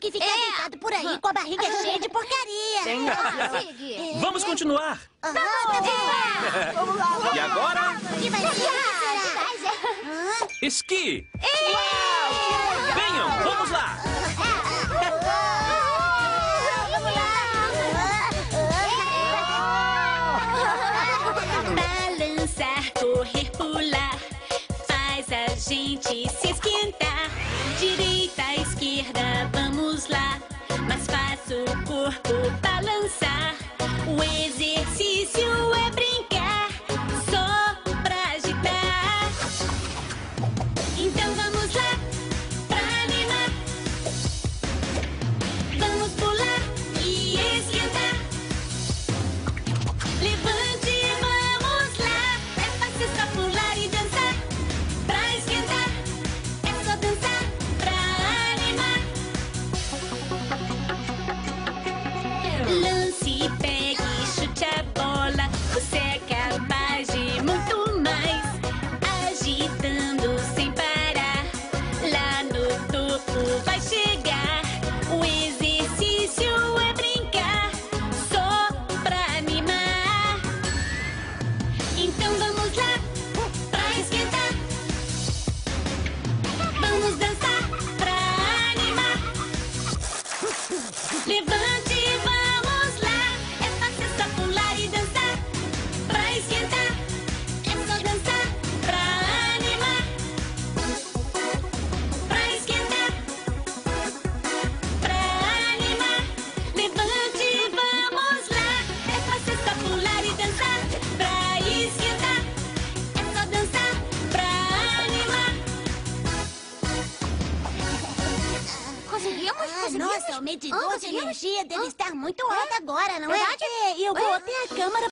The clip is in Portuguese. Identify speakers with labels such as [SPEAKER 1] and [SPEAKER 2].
[SPEAKER 1] que ficar deitado por aí com a barriga cheia de porcaria.
[SPEAKER 2] Vamos continuar.
[SPEAKER 1] Vamos lá.
[SPEAKER 2] E agora,
[SPEAKER 1] Que vai ser?
[SPEAKER 2] esqui. Venham, vamos lá.
[SPEAKER 3] Balançar, correr, pular, faz a gente se esquentar. Direita, esquerda, vamos lá, mas faça o corpo balançar. O exercício é brincar, só pra agitar. Então vamos lá, pra animar. Vamos pular e esquentar. Levante e vamos lá. É fácil só pular e dançar. Pra esquentar, é só dançar. Pra animar. Lance, pegue, chute a bola. Você é capaz de muito mais. Agitando sem parar. Lá no topo vai chegar. O exercício é brincar, só pra animar. Então vamos lá, pra esquentar. Vamos dançar, pra animar. Levante e vamos lá. É fácil só pular e dançar. Pra esquentar, é só dançar, pra animar. Pra esquentar, pra animar. Levante e vamos lá. É fácil só pular e dançar. Pra esquentar, é só dançar, pra animar. Conseguimos?
[SPEAKER 1] Nossa, o medidor de energia deve estar muito alto agora, não é?
[SPEAKER 3] Verdade?
[SPEAKER 1] E eu vou até a câmara